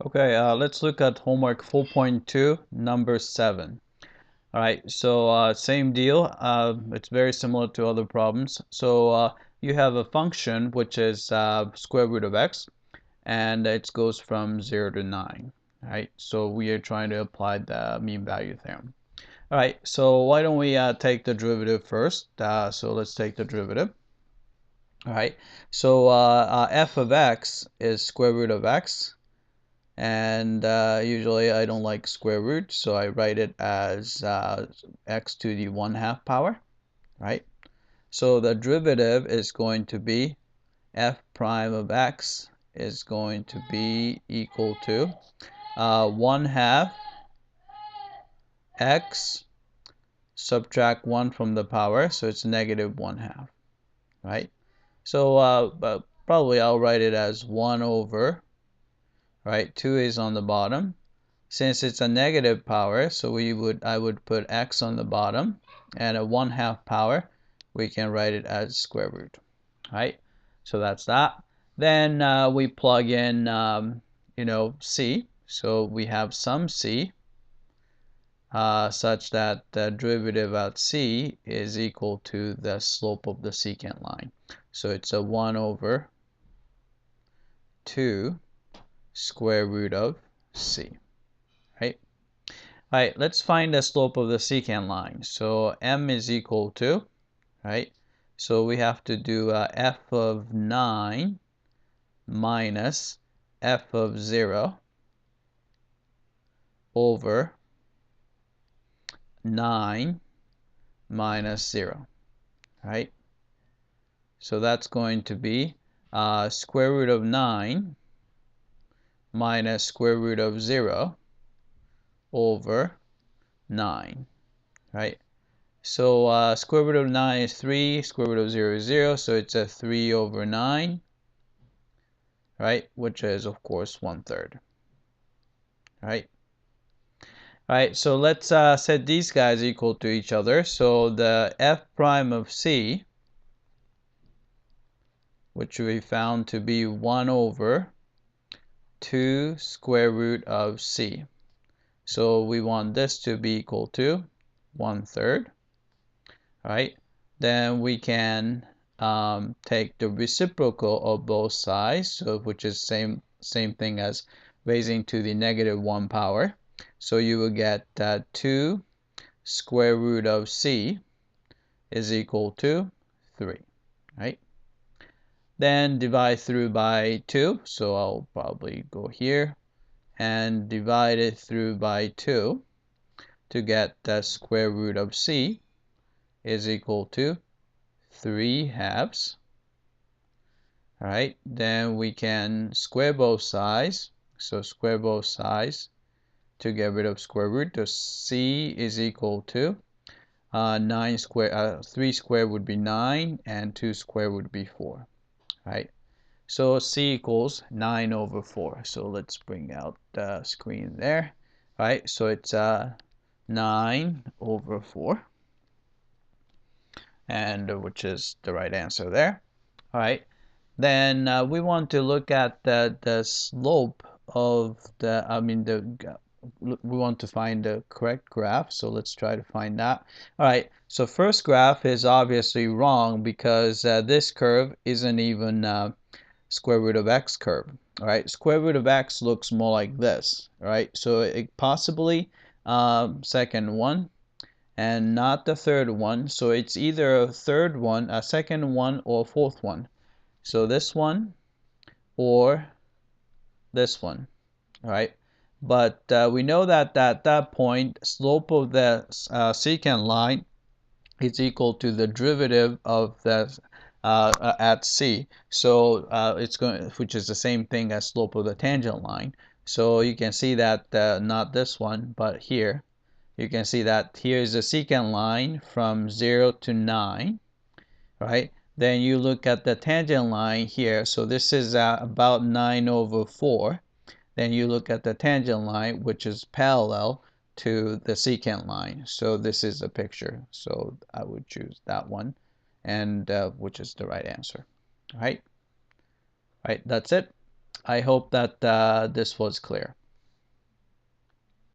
Okay, let's look at homework 4.2, number 7. All right, so same deal. It's very similar to other problems. So you have a function which is square root of x, and it goes from 0 to 9. All right, so we are trying to apply the mean value theorem. All right, so why don't we take the derivative first? So let's take the derivative. All right, so f of x is square root of x. And usually I don't like square root, so I write it as x to the 1/2 power, right? So the derivative is going to be f prime of x is going to be equal to 1/2 x subtract 1 from the power, so it's negative 1/2, right? So but probably I'll write it as 1 over, right? 2 is on the bottom. Since it's a negative power, so I would put x on the bottom, and a 1/2 power, we can write it as square root, right? So that's that. Then we plug in, c. So we have some c such that the derivative at c is equal to the slope of the secant line. So it's a 1 over 2 square root of c, right? All right, let's find the slope of the secant line. So m is equal to, right? So we have to do f of 9 minus f of 0 over 9 minus 0, right? So that's going to be square root of 9 minus square root of 0 over 9, right? So square root of 9 is 3, square root of 0 is 0, so it's a 3 over 9, right? Which is, of course, 1/3, right? All right, so let's set these guys equal to each other. So the f prime of c, which we found to be 1 over 2 square root of c. So we want this to be equal to 1/3, right? Then we can take the reciprocal of both sides, so which is same thing as raising to the negative 1 power. So you will get 2 square root of c is equal to 3, right? Then divide through by 2, so I'll probably go here and divide it through by 2 to get the square root of c is equal to 3/2. All right, then we can square both sides. So square both sides to get rid of square root. So c is equal to 9 square, 3 squared would be 9, and 2 squared would be 4, right? So c equals 9 over 4. So let's bring out the screen there, right? So it's 9 over 4, and which is the right answer there. All right. Then we want to look at the slope of we want to find the correct graph, so let's try to find that. All right, so first graph is obviously wrong because this curve isn't even square root of x curve. All right, square root of x looks more like this. All right, so it possibly second one and not the third one. So it's either a third one, a second one, or a fourth one. So this one or this one, all right? But we know that at that point, slope of the secant line is equal to the derivative of the at c. So it's going, which is the same thing as slope of the tangent line. So you can see that not this one, but here. You can see that here is the secant line from 0 to 9, right? Then you look at the tangent line here. So this is about 9 over 4. Then you look at the tangent line, which is parallel to the secant line. So this is a picture. So I would choose that one, and which is the right answer. All right. All right, that's it. I hope that this was clear.